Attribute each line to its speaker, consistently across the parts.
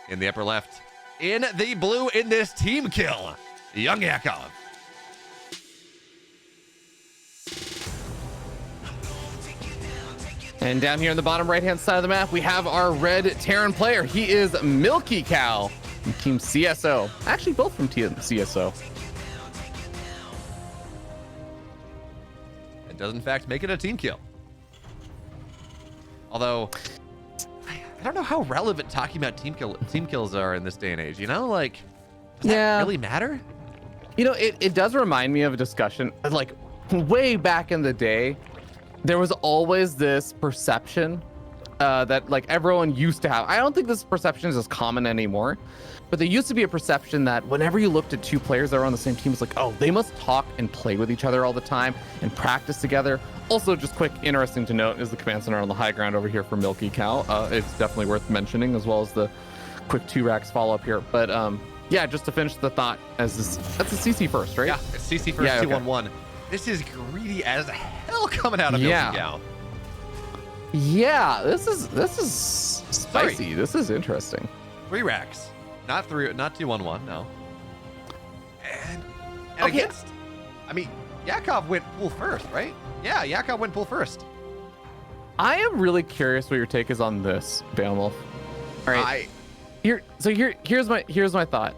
Speaker 1: in the upper left. In the blue in this team kill, YoungYakov.
Speaker 2: And down here on the bottom right-hand side of the map, we have our red Terran player. He is MilkiCow from Team CSO. Actually, both from Team CSO.
Speaker 1: It does, in fact, make it a team kill. Although, I don't know how relevant talking about team kills are in this day and age. You know, like, does that really matter?
Speaker 2: You know, it does remind me of a discussion, like, way back in the day. There was always this perception that like everyone used to have. I don't think this perception is as common anymore, but there used to be a perception that whenever you looked at two players that were on the same team, it's like, oh, they must talk and play with each other all the time and practice together. Also, just quick, interesting to note is the command center on the high ground over here for MilkiCow. It's definitely worth mentioning, as well as the quick 2 racks follow up here. But yeah, just to finish the thought, as this, that's a CC first, right?
Speaker 1: Yeah, it's CC first,
Speaker 2: yeah,
Speaker 1: 2-1-1. This is greedy as hell coming out of MilkiCow.
Speaker 2: Yeah, this is spicy. This is interesting.
Speaker 1: 3 racks, not 2-1-1. No. And
Speaker 2: okay.
Speaker 1: Against, I mean, Yakov went pool first, right? Yeah, Yakov went pool first.
Speaker 2: I am really curious what your take is on this, Beowulf. All right. Here's my thought.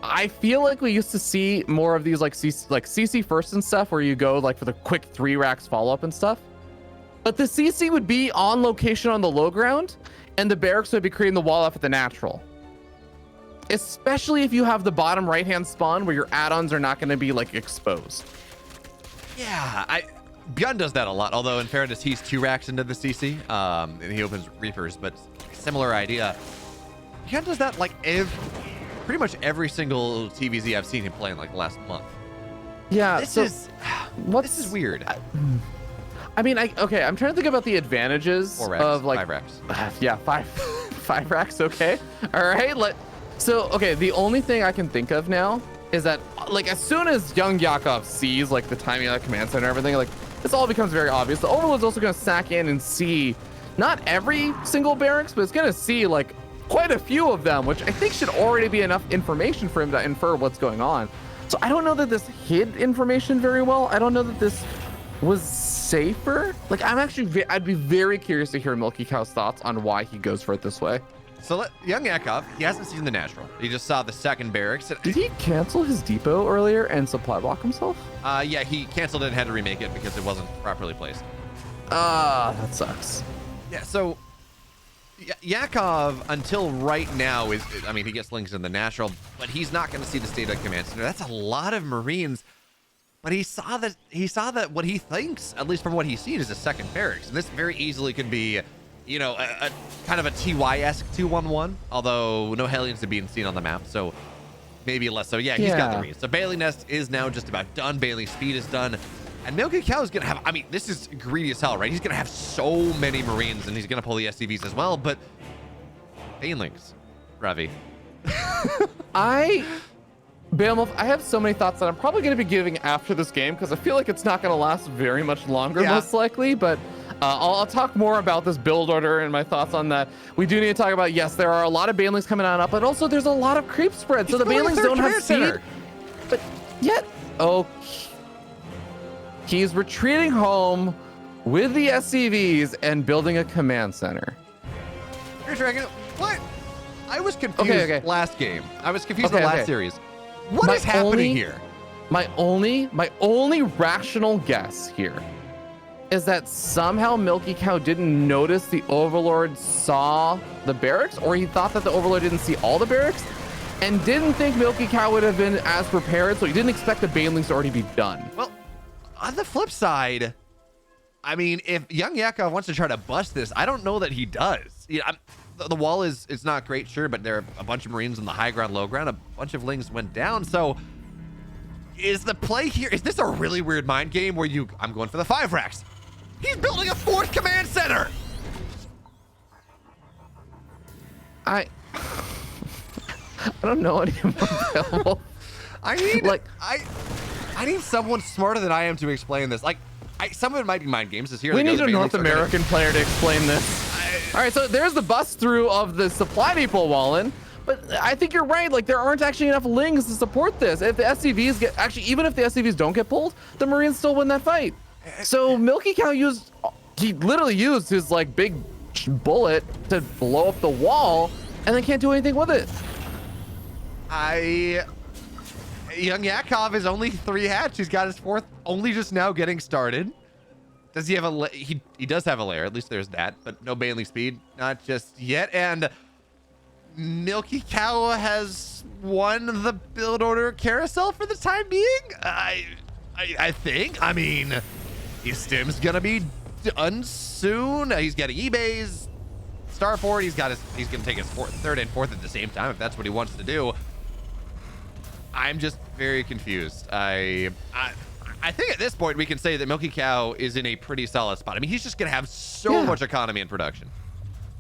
Speaker 2: I feel like we used to see more of these like CC first and stuff, where you go like for the quick 3 racks follow up and stuff. But the CC would be on location on the low ground, and the barracks would be creating the wall off at the natural. Especially if you have the bottom right hand spawn where your add-ons are not going to be like exposed.
Speaker 1: Yeah, Bjorn does that a lot. Although in fairness, he's 2 racks into the CC, and he opens Reapers. But similar idea. Bjorn does that like pretty much every single TVZ I've seen him play in like the last month.
Speaker 2: Yeah,
Speaker 1: this is weird.
Speaker 2: I mean, okay, I'm trying to think about the advantages
Speaker 1: 4 racks,
Speaker 2: of like
Speaker 1: 5 racks.
Speaker 2: Yeah, five racks. Okay, all right. Okay, the only thing I can think of now is that like as soon as YoungYakov sees like the timing of that command center and everything, like this all becomes very obvious. The Overlord's also going to sack in and see not every single barracks, but it's going to see like quite a few of them, which I think should already be enough information for him to infer what's going on. So I don't know that this hid information very well. I don't know that this was safer. Like I'd be very curious to hear MilkiCow's thoughts on why he goes for it this way.
Speaker 1: So YoungYakov, he hasn't seen the natural. He just saw the second barracks.
Speaker 2: Did he cancel his depot earlier and supply block himself?
Speaker 1: Yeah, he canceled it and had to remake it because it wasn't properly placed.
Speaker 2: That sucks.
Speaker 1: Yeah, so Yakov, until right now, I mean, he gets links in the natural, but he's not going to see the state of command center. That's a lot of Marines, but he saw that what he thinks, at least from what he's seen, is a second barracks, and this very easily could be, you know, a kind of a TY-esque 2-1-1, although no Hellions are being seen on the map, so maybe less so. Yeah, he's got the Marines. So Bailey Nest is now just about done. Bailey Speed is done. And MilkiCow is going to have, I mean, this is greedy as hell, right? He's going to have so many Marines, and he's going to pull the SCVs as well, but Banelings, Ravi.
Speaker 2: Beowulf, I have so many thoughts that I'm probably going to be giving after this game, because I feel like it's not going to last very much longer, most likely, but I'll talk more about this build order and my thoughts on that. We do need to talk about, yes, there are a lot of Banelings coming on up, but also there's a lot of creep spread, so the Banelings don't have seed, but yet, he's retreating home with the SCVs and building a command center.
Speaker 1: What? I was confused last game. I was confused in the last series. What is happening here?
Speaker 2: My only rational guess here is that somehow MilkiCow didn't notice the Overlord saw the barracks, or he thought that the Overlord didn't see all the barracks and didn't think MilkiCow would have been as prepared, so he didn't expect the Banelings to already be done.
Speaker 1: Well, on the flip side, I mean, if YoungYakov wants to try to bust this, I don't know that he does. You know, the wall is not great, sure, but there are a bunch of Marines on the high ground, low ground. A bunch of Lings went down. So is the play here, is this a really weird mind game where I'm going for the 5 racks? He's building a 4th command center.
Speaker 2: I don't know anymore.
Speaker 1: I need someone smarter than I am to explain this. Like, some of it might be mind games. We
Speaker 2: need a North American player to explain this. All right, so there's the bust through of the supply depot, Wallen. But I think you're right. Like, there aren't actually enough lings to support this. If the SCVs get, actually, even if the SCVs don't get pulled, the Marines still win that fight. So MilkiCow he literally used his like big bullet to blow up the wall, and then can't do anything with it.
Speaker 1: YoungYakov is only 3 hatch. He's got his 4th, only just now getting started. Does he have a he does have a lair, at least there's that, but no Bailey speed, not just yet. And MilkiCow has won the build order carousel for the time being. I think. I mean, his stim's gonna be done soon. He's getting eBays, Star Fort. He's gonna take his 3rd and 4th at the same time if that's what he wants to do. I'm just very confused. I think at this point we can say that MilkiCow is in a pretty solid spot. I mean, he's just gonna have so much economy in production.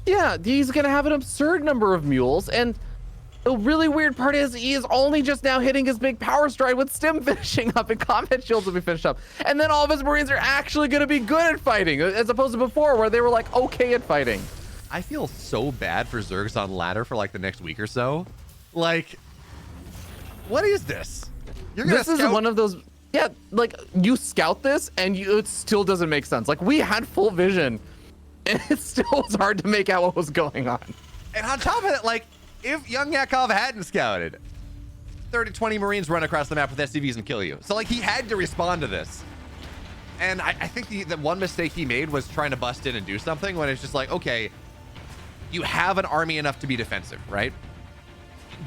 Speaker 2: Yeah, he's gonna have an absurd number of mules, and the really weird part is he is only just now hitting his big power stride with stim finishing up and combat shields will be finished up. And then all of his Marines are actually gonna be good at fighting, as opposed to before where they were like okay at fighting.
Speaker 1: I feel so bad for Zergs on ladder for like the next week or so. Like, what is this?
Speaker 2: This is one of those, yeah, like you scout this and it still doesn't make sense. Like we had full vision and it still was hard to make out what was going on.
Speaker 1: And on top of it, like if YoungYakov hadn't scouted, 20 Marines run across the map with SCVs and kill you. So like he had to respond to this. And I think the one mistake he made was trying to bust in and do something when it's just like, okay, you have an army enough to be defensive, right?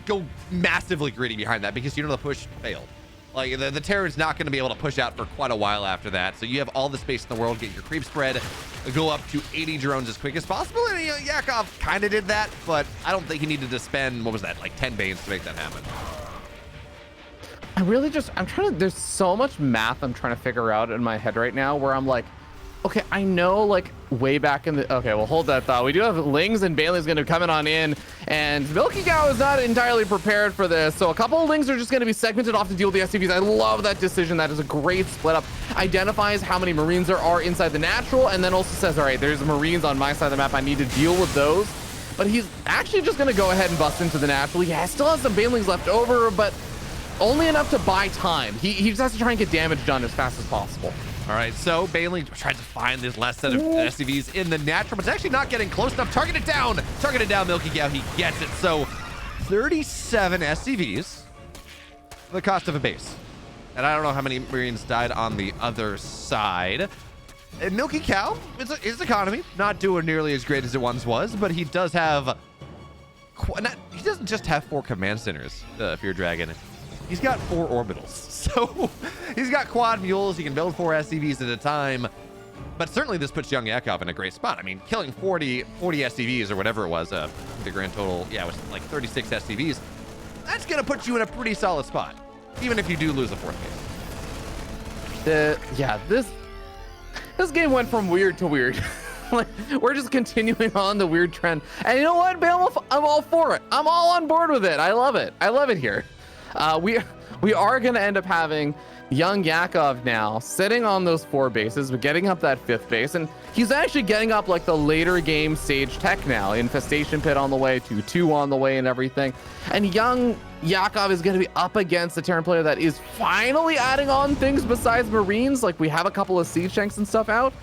Speaker 1: Go massively greedy behind that because you know the push failed. Like the Terran's not going to be able to push out for quite a while after that. So you have all the space in the world, get your creep spread, go up to 80 drones as quick as possible. And Yakov kind of did that, but I don't think he needed to spend, what was that, like 10 banes to make that happen.
Speaker 2: I'm trying to, there's so much math I'm trying to figure out in my head right now where I'm like, okay, I know like way back in the, okay, well hold that thought. We do have Lings and Bailey's going to come on in, and MilkiCow is not entirely prepared for this. So a couple of Lings are just going to be segmented off to deal with the SCVs. I love that decision. That is a great split up. Identifies how many Marines there are inside the natural, and then also says, all right, there's Marines on my side of the map. I need to deal with those. But he's actually just going to go ahead and bust into the natural. He still has some Banelings left over, but only enough to buy time. He just has to try and get damage done as fast as possible.
Speaker 1: All right, so Bailey tries to find this last set of SCVs in the natural, but it's actually not getting close enough. Target it down, MilkiCow. He gets it. So 37 SCVs for the cost of a base. And I don't know how many Marines died on the other side. And MilkiCow, his economy, not doing nearly as great as it once was, but he does have, he doesn't just have 4 command centers, Fear Dragon. He's got 4 orbitals. So he's got quad mules. He can build 4 SCVs at a time. But certainly this puts YoungYakov in a great spot. I mean, killing 40 SCVs or whatever it was, the grand total, yeah, it was like 36 SCVs. That's going to put you in a pretty solid spot, even if you do lose the 4th base. This game went from weird to weird. Like, we're just continuing on the weird trend. And you know what, Bale? I'm all for it. I'm all on board with it. I love it. I love it here. We are going to end up having YoungYakov now sitting on those 4 bases, but getting up that 5th base. And he's actually getting up like the later game stage tech now. Infestation Pit on the way, 2-2 on the way and everything. And YoungYakov is going to be up against a Terran player that is finally adding on things besides Marines. Like we have a couple of siege tanks and stuff out.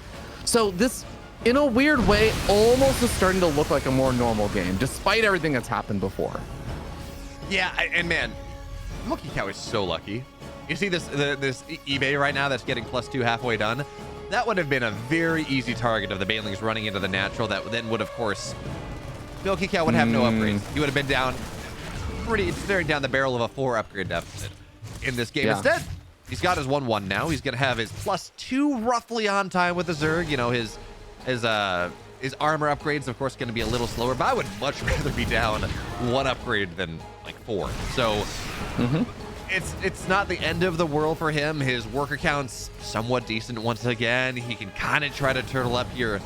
Speaker 1: So this, in a weird way, almost is starting to look like a more normal game, despite everything that's happened before. Yeah, and man, MilkiCow is so lucky. You see this eBay right now that's getting +2 halfway done? That would have been a very easy target of the Banelings running into the natural. That then would, of course, MilkiCow would have no upgrades. He would have been down staring down the barrel of a 4 upgrade deficit in this game. Yeah. Instead, he's got his 1-1 now. He's going to have his +2 roughly on time with the Zerg. You know, his armor upgrades, of course, going to be a little slower, but I would much rather be down 1 upgrade than like 4. So it's not the end of the world for him. His worker count's somewhat decent once again. He can kind of try to turtle up here.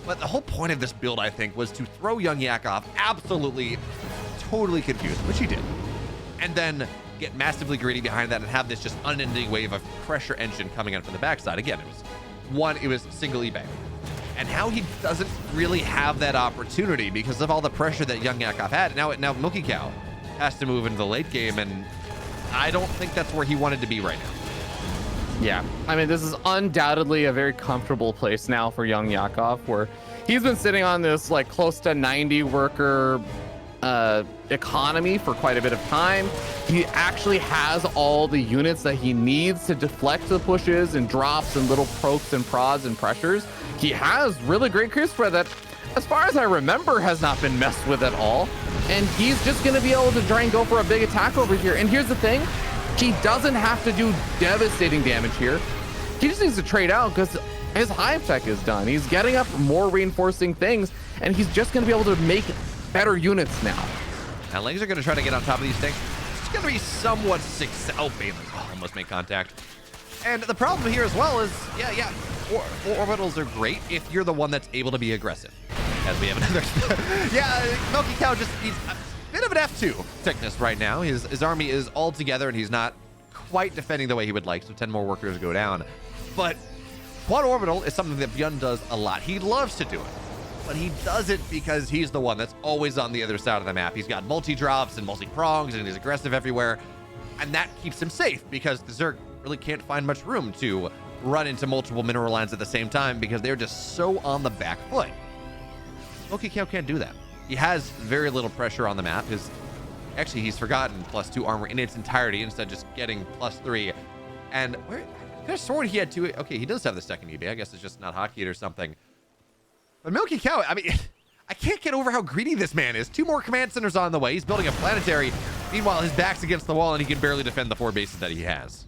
Speaker 1: But the whole point of this build, I think, was to throw YoungYakov absolutely, totally confused, which he did. And then get massively greedy behind that and have this just unending wave of pressure engine coming out from the backside. Again, it was single eBay. and how he doesn't really have that opportunity because of all the pressure that YoungYakov had. Now MilkiCow has to move into the late game, and I don't think that's where he wanted to be right now.
Speaker 2: Yeah, I mean, this is undoubtedly a very comfortable place now for YoungYakov, where he's been sitting on this like close to 90 worker economy for quite a bit of time. He actually has all the units that he needs to deflect the pushes and drops and little pokes and prods and pressures. He has really great creep spread that, as far as I remember, has not been messed with at all. And he's just going to be able to try and go for a big attack over here. And here's the thing, he doesn't have to do devastating damage here. He just needs to trade out because his hive tech is done. He's getting up more reinforcing things, and he's just going to be able to make better units now.
Speaker 1: Now, Lings are going to try to get on top of these things. It's going to be somewhat successful. Oh, Bane's almost made contact. And the problem here as well is, yeah, four orbitals are great if you're the one that's able to be aggressive. As we have another, yeah, MilkiCow just needs a bit of an F2 thickness right now. His army is all together, and he's not quite defending the way he would like, so 10 more workers go down. But quad orbital is something that Byun does a lot. He loves to do it, but he does it because he's the one that's always on the other side of the map. He's got multi-drops and multi-prongs, and he's aggressive everywhere, and that keeps him safe because the Zerg really can't find much room to run into multiple mineral lines at the same time because they're just so on the back foot. MilkiCow can't do that. He has very little pressure on the map. Actually, he's forgotten +2 armor in its entirety instead of just getting +3. And where I could have sworn he had 2. Okay, he does have the second EB. I guess it's just not hotkeyed or something. But MilkiCow, I mean, I can't get over how greedy this man is. 2 more command centers on the way. He's building a planetary. Meanwhile, his back's against the wall, and he can barely defend the 4 bases that he has.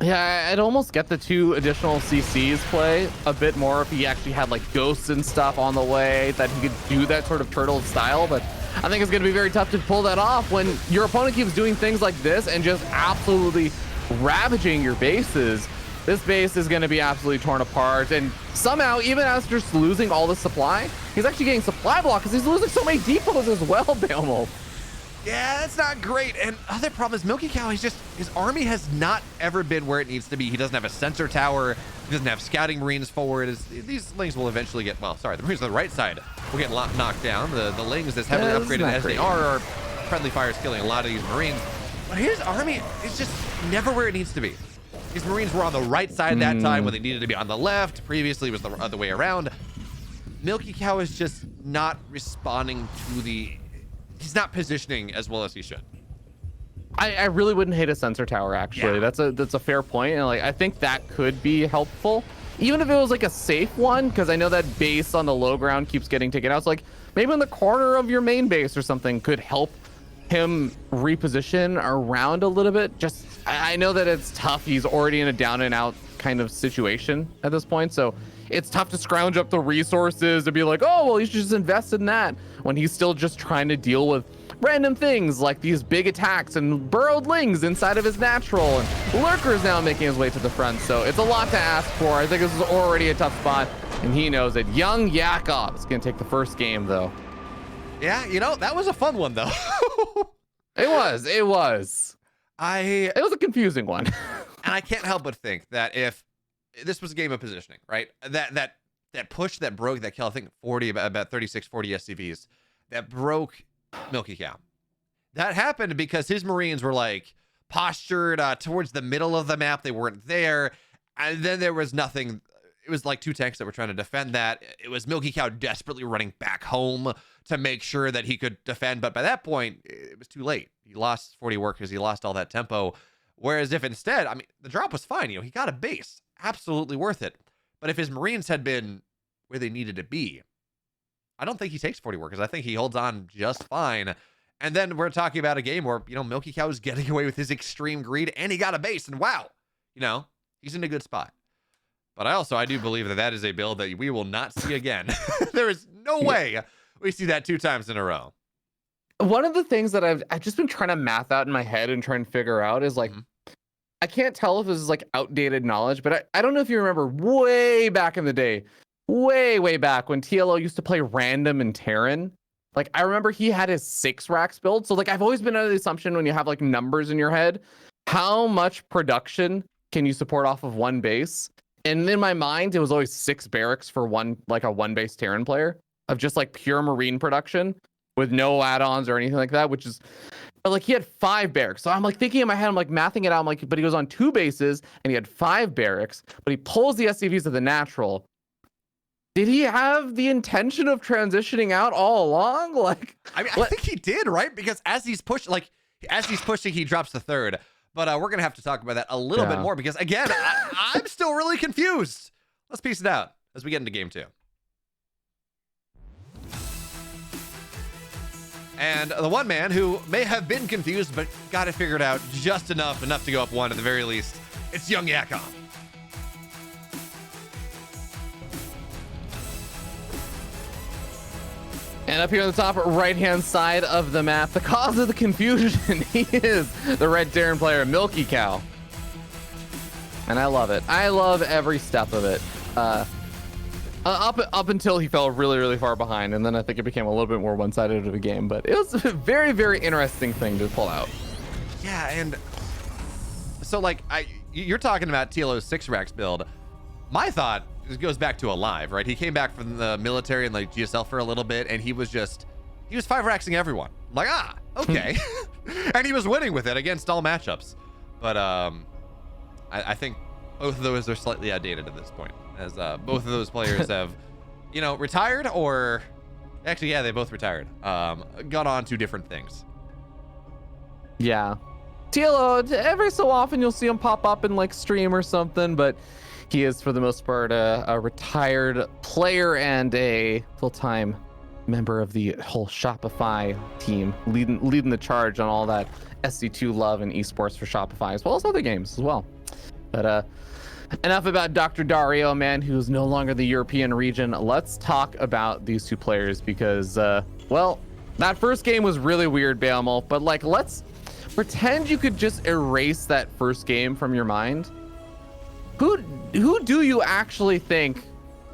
Speaker 2: Yeah, I'd almost get the 2 additional CCs play a bit more if he actually had like ghosts and stuff on the way, that he could do that sort of turtle style. But I think it's going to be very tough to pull that off when your opponent keeps doing things like this and just absolutely ravaging your bases. This base is going to be absolutely torn apart, and somehow, even after just losing all the supply, he's actually getting supply block because he's losing so many depots as well, Balmo.
Speaker 1: Yeah, that's not great. And other problem is MilkiCow, his army has not ever been where it needs to be. He doesn't have a sensor tower. He doesn't have scouting marines forward. These Lings will eventually get, well, sorry, the marines on the right side will get knocked down. The Lings, as heavily upgraded as they are friendly fires killing a lot of these marines. But his army is just never where it needs to be. These marines were on the right side that time when they needed to be on the left. Previously, it was the other way around. MilkiCow is just not responding to he's not positioning as well as he should.
Speaker 2: I really wouldn't hate a sensor tower, actually. Yeah. That's a fair point, and like I think that could be helpful, even if it was like a safe one, because I know that base on the low ground keeps getting taken out. So like maybe in the corner of your main base or something could help him reposition around a little bit. Just I know that it's tough. He's already in a down and out kind of situation at this point, so it's tough to scrounge up the resources to be like, oh, well, you should just invest in that, when he's still just trying to deal with random things like these big attacks and burrowed Lings inside of his natural, and Lurker's now making his way to the front. So it's a lot to ask for. I think this is already a tough spot, and he knows it. YoungYakov is going to take the first game, though.
Speaker 1: Yeah, that was a fun one, though.
Speaker 2: It was. It was a confusing one.
Speaker 1: And I can't help but think that if this was a game of positioning, right? That push that broke that kill, I think about 36, 40 SCVs, that broke MilkiCow. That happened because his Marines were like postured towards the middle of the map. They weren't there. And then there was nothing. It was like 2 tanks that were trying to defend that. It was MilkiCow desperately running back home to make sure that he could defend. But by that point, it was too late. He lost 40 workers. He lost all that tempo. Whereas if instead, I mean, the drop was fine. He got a base. Absolutely worth it. But if his Marines had been where they needed to be, I don't think he takes 40 workers. I think he holds on just fine. And then we're talking about a game where, MilkiCow is getting away with his extreme greed, and he got a base, and wow, he's in a good spot. But I do believe that is a build that we will not see again. There is no way we see that 2 times in a row.
Speaker 2: One of the things that I've just been trying to math out in my head and trying to figure out is like, I can't tell if this is like outdated knowledge, but I don't know if you remember way back in the day, way back when TLO used to play random and Terran. Like I remember he had his 6 racks build. So like I've always been under the assumption when you have like numbers in your head, how much production can you support off of one base? And in my mind, it was always 6 barracks for one, like a 1-base Terran player of just like pure Marine production with no add-ons or anything like that, which is like he had 5 barracks. So I'm like thinking in my head, I'm like mathing it out. I'm like, but he goes on 2 bases and he had 5 barracks, but he pulls the SCVs to the natural. Did he have the intention of transitioning out all along? Like,
Speaker 1: I mean, I think he did, right? Because as he's pushing, he drops the 3rd. But we're gonna have to talk about that a little bit more because again, I'm still really confused. Let's piece it out as we get into game 2. And the one man who may have been confused but got it figured out just enough to go up 1 at the very least, it's YoungYakov.
Speaker 2: And up here on the top right-hand side of the map, the cause of the confusion, he is the red Terran player, MilkiCow. And I love it. I love every step of it. Up until he fell really, really far behind, and then I think it became a little bit more one-sided of a game. But it was a very, very interesting thing to pull out.
Speaker 1: Yeah, and so like you're talking about TLO's 6 racks build. My thought goes back to Alive, right? He came back from the military and like GSL for a little bit, and he was 5-racksing everyone. I'm like, okay. And he was winning with it against all matchups. But I think both of those are slightly outdated at this point, as both of those players have, retired, or actually, yeah, they both retired. Got on to different things.
Speaker 2: Yeah. TLO, every so often you'll see him pop up in like stream or something, but he is, for the most part, a retired player and a full-time member of the whole Shopify team, leading the charge on all that SC2 love and esports for Shopify, as well as other games as well. But enough about Dr. Dario, man, who's no longer the European region. Let's talk about these 2 players because, well, that first game was really weird, Bailmo, but like, let's pretend you could just erase that first game from your mind. Who do you actually think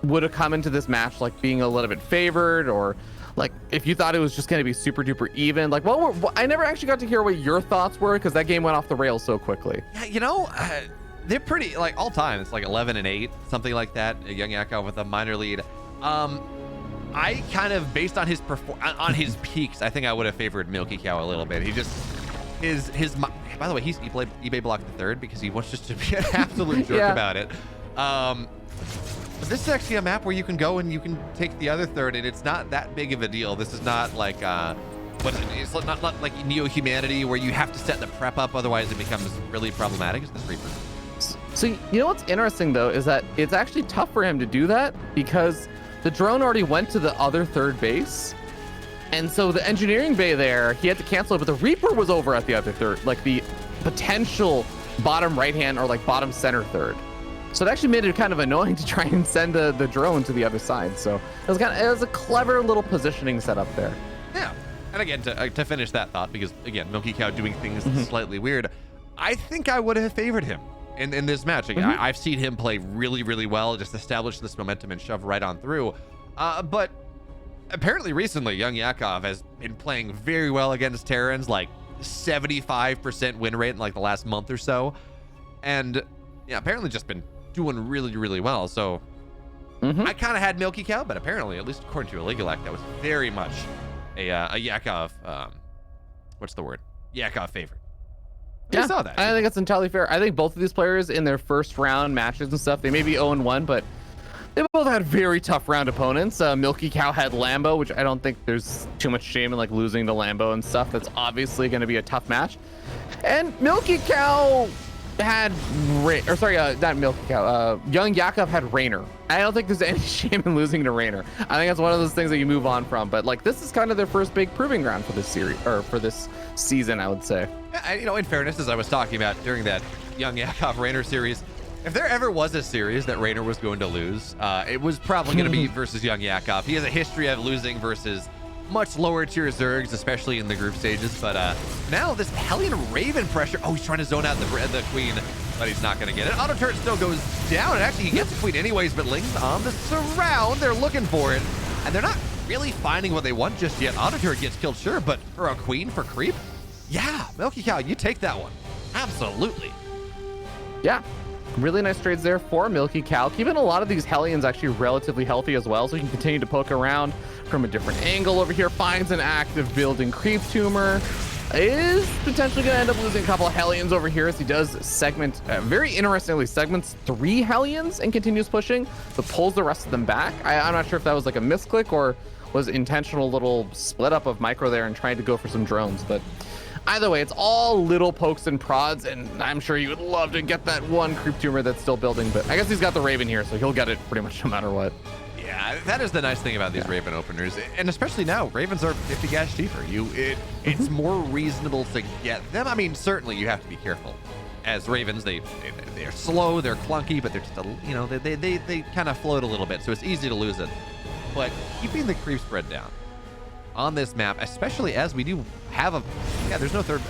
Speaker 2: would have come into this match like being a little bit favored, or like if you thought it was just going to be super duper even? Like, I never actually got to hear what your thoughts were because that game went off the rails so quickly.
Speaker 1: Yeah, they're pretty, like, all time. It's like 11-8, something like that. YoungYakov with a minor lead. I kind of, based on his on his peaks, I think I would have favored MilkiCow a little bit. He just by the way, he played eBay block the 3rd because he wants just to be an absolute jerk about it. But this is actually a map where you can go and you can take the other 3rd, and it's not that big of a deal. This is not like it's not like Neo Humanity where you have to set the prep up, otherwise it becomes really problematic. It's this Reaper.
Speaker 2: So you know what's interesting though is that it's actually tough for him to do that because the drone already went to the other 3rd base. And so the engineering bay there, he had to cancel it, but the Reaper was over at the other 3rd, like the potential bottom right-hand or like bottom center 3rd. So it actually made it kind of annoying to try and send the drone to the other side. So it was a clever little positioning setup there.
Speaker 1: Yeah. And again, to finish that thought, because again, MilkiCow doing things slightly weird, I think I would have favored him in this match. I've seen him play really, really well, just establish this momentum and shove right on through. But apparently recently, YoungYakov has been playing very well against Terrans, like 75% win rate in like the last month or so. And yeah, apparently just been doing really, really well. So I kind of had MilkiCow, but apparently, at least according to Illegalak, that was very much a Yakov, what's the word? Yakov favorite.
Speaker 2: Yeah,
Speaker 1: I saw that.
Speaker 2: I think that's entirely fair. I think both of these players in their first round matches and stuff, they may be 0-1, but they both had very tough round opponents. MilkiCow had Lambo, which I don't think there's too much shame in like losing to Lambo and stuff. That's obviously going to be a tough match. And MilkiCow had not MilkiCow. YoungYakov had Rainer. I don't think there's any shame in losing to Rainer. I think that's one of those things that you move on from. But like, this is kind of their first big proving ground for this series, or for this season, I would say.
Speaker 1: In fairness, as I was talking about during that YoungYakov Rainer series, if there ever was a series that Rainer was going to lose, it was probably going to be versus YoungYakov. He has a history of losing versus much lower tier Zergs, especially in the group stages. But now this Hellion Raven pressure. Oh, he's trying to zone out the Queen, but he's not going to get it. Auto turret still goes down, and actually he gets the Queen anyways, but Ling's on the surround. They're looking for it, and they're not really finding what they want just yet. Auto turret gets killed, sure, but for a Queen for creep? Yeah, MilkiCow, you take that one. Absolutely.
Speaker 2: Yeah. Really nice trades there for MilkiCow, keeping a lot of these Hellions actually relatively healthy as well, so he can continue to poke around from a different angle over here. Finds an active building creep tumor. Is potentially going to end up losing a couple of Hellions over here as he does segment, very interestingly, segments 3 Hellions and continues pushing, but pulls the rest of them back. I'm not sure if that was like a misclick or was intentional little split up of micro there and trying to go for some drones, but either way, it's all little pokes and prods, and I'm sure you would love to get that one creep tumor that's still building, but I guess he's got the Raven here, so he'll get it pretty much no matter what.
Speaker 1: Yeah, that is the nice thing about these Raven openers, and especially now, Ravens are 50 gas cheaper. It's more reasonable to get them. I mean, certainly you have to be careful. As Ravens, they're slow, they're clunky, but they're just they kind of float a little bit, so it's easy to lose it. But keeping the creep spread down on this map, especially as we do have there's no third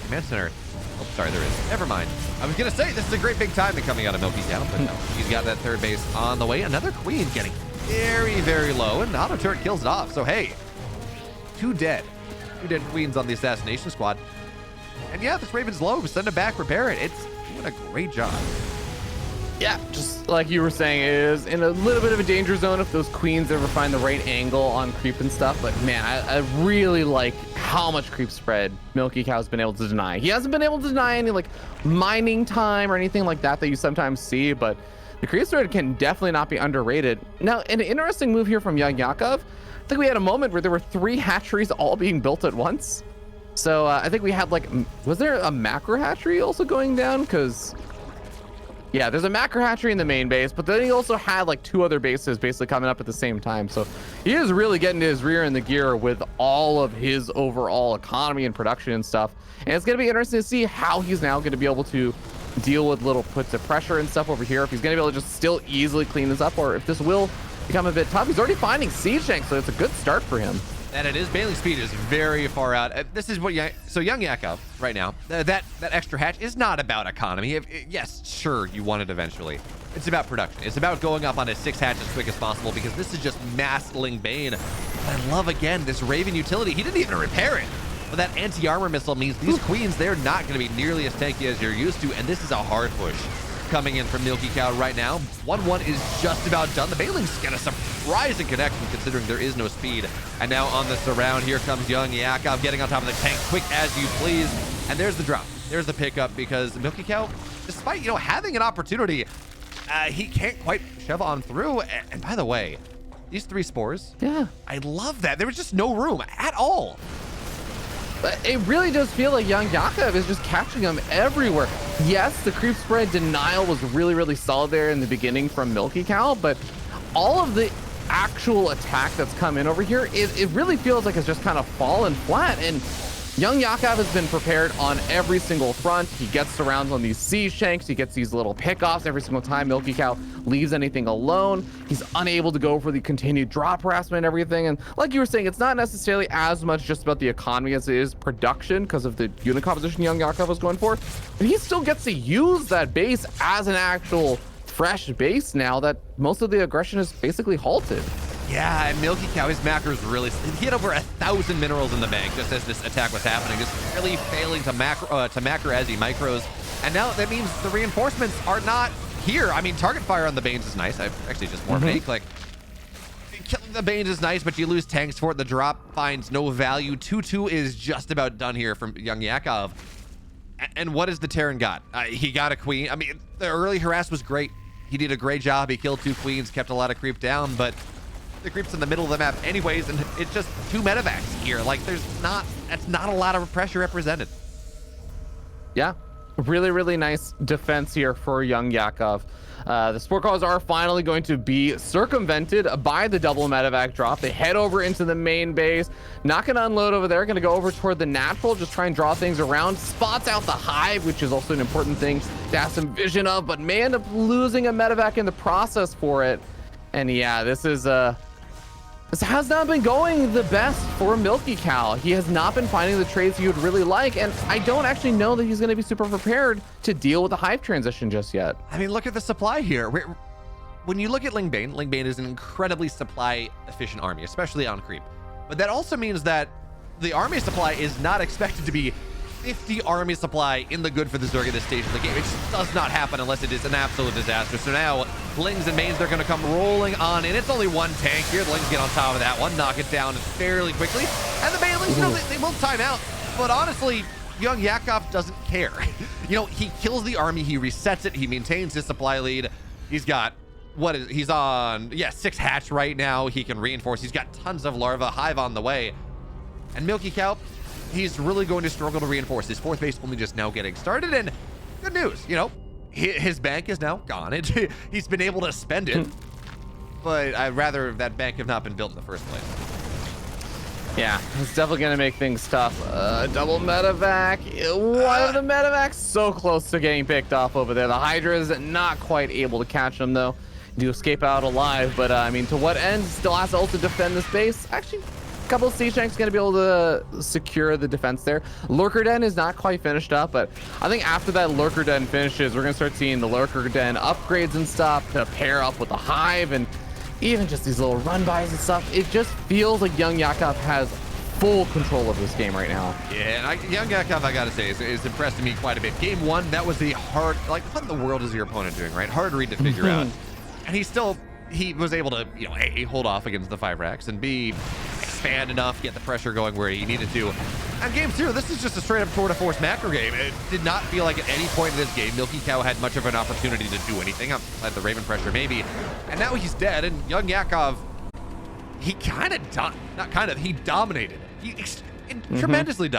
Speaker 1: command center. Oh, sorry, there is. Never mind. I was gonna say this is a great big timing coming out of MilkiCow, but no, he's got that third base on the way. Another queen getting very, very low, and the auto turret kills it off. So hey, two dead queens on the assassination squad. And yeah, this Raven's low. Send it back, repair it. It's doing a great job.
Speaker 2: Yeah, just like you were saying, it is in a little bit of a danger zone if those queens ever find the right angle on creep and stuff. But man, I really like how much creep spread MilkiCow's been able to deny. He hasn't been able to deny any like mining time or anything like that you sometimes see, but the creep spread can definitely not be underrated. Now, an interesting move here from YoungYakov. I think we had a moment where there were 3 hatcheries all being built at once. So I think we had like, was there a macro hatchery also going down? Because yeah, there's a macro hatchery in the main base, but then he also had like 2 other bases basically coming up at the same time. So he is really getting his rear in the gear with all of his overall economy and production and stuff. And it's going to be interesting to see how he's now going to be able to deal with little puts of pressure and stuff over here. If he's going to be able to just still easily clean this up, or if this will become a bit tough. He's already finding siege tanks, so it's a good start for him.
Speaker 1: And it is. Bailey speed is very far out. This is what YoungYakov right now. That extra hatch is not about economy. Yes, sure, you want it eventually. It's about production. It's about going up on a 6 hatch as quick as possible because this is just mass Lingbane. But I love again this Raven utility. He didn't even repair it. But that anti-armor missile means these queens, they're not going to be nearly as tanky as you're used to. And this is a hard push coming in from MilkiCow right now. 1-1 is just about done. The Bailing's got a surprising connection considering there is no speed. And now on the surround, here comes YoungYakov getting on top of the tank, quick as you please. And there's the drop. There's the pickup because MilkiCow, despite, having an opportunity, he can't quite shove on through. And by the way, these 3 spores,
Speaker 2: yeah,
Speaker 1: I love that. There was just no room at all.
Speaker 2: But it really does feel like YoungYakov is just catching him everywhere. Yes, the creep spread denial was really, really solid there in the beginning from MilkiCow, but all of the actual attack that's come in over here, it really feels like it's just kind of fallen flat. And YoungYakov has been prepared on every single front. He gets surrounds on these siege tanks. He gets these little pickoffs every single time MilkiCow leaves anything alone. He's unable to go for the continued drop harassment and everything. And like you were saying, it's not necessarily as much just about the economy as it is production because of the unit composition YoungYakov was going for. And he still gets to use that base as an actual fresh base now that most of the aggression is basically halted.
Speaker 1: Yeah, and MilkiCow, his macros really, he had over 1,000 minerals in the bank just as this attack was happening, just really failing to macro as he micros. And now that means the reinforcements are not here. I mean, target fire on the Banes is nice. I've actually just more fake. Like, killing the Banes is nice, but you lose tanks for it. The drop finds no value. 2-2 is just about done here from YoungYakov. And what has the Terran got? He got a queen. I mean, the early harass was great. He did a great job. He killed 2 queens, kept a lot of creep down, but the creep's in the middle of the map anyways, and it's just 2 medevacs here. Like, that's not a lot of pressure represented.
Speaker 2: Yeah, really, really nice defense here for YoungYakov. The sport calls are finally going to be circumvented by the double medevac drop. They head over into the main base, not going to unload over there, going to go over toward the natural, just try and draw things around, spots out the hive, which is also an important thing to have some vision of, but may end up losing a medevac in the process for it. And yeah, this has not been going the best for MilkiCow. He has not been finding the trades he would really like, and I don't actually know that he's going to be super prepared to deal with the hive transition just yet.
Speaker 1: I mean, look at the supply here. When you look at Lingbane is an incredibly supply efficient army, especially on creep. But that also means that the army supply is not expected to be 50 army supply in the good for this early this stage of the game. It just does not happen unless it is an absolute disaster. So now Lings and Mains, they're going to come rolling on in. It's only one tank here. The Lings get on top of that one, knock it down fairly quickly. And the Banelings, you know, they will time out. But honestly, YoungYakov doesn't care. You know, he kills the army, he resets it, he maintains his supply lead. He's got, he's on, 6 hatch right now. He can reinforce. He's got tons of larva, hive on the way. And MilkiCow, he's really going to struggle to reinforce. His 4th base only just now getting started. And good news, you know, his bank is now gone. He's been able to spend it. But I'd rather that bank have not been built in the first place.
Speaker 2: Yeah, it's definitely going to make things tough. Double medevac. One of the medevacs so close to getting picked off over there. The Hydra is not quite able to catch him, though. Do escape out alive, but I mean, to what end? Still has to also defend this base. Actually, a couple of siege tanks going to be able to secure the defense there. Lurker Den is not quite finished up, but I think after that Lurker Den finishes, we're going to start seeing the Lurker Den upgrades and stuff to pair up with the Hive and even just these little run-bys and stuff. It just feels like YoungYakov has full control of this game right now. Yeah,
Speaker 1: and YoungYakov, I gotta say, is impressed me quite a bit. Game 1, that was the hard, like, what in the world is your opponent doing, right? Hard read to figure out. And he was able to, you know, A, hold off against the 5 racks, and B, expand enough, get the pressure going where he needed to. And game 2, this is just a straight-up tour de force macro game. It did not feel like at any point in this game MilkiCow had much of an opportunity to do anything outside the Raven pressure, maybe. And now he's dead, and YoungYakov, he he dominated. He tremendously dominated.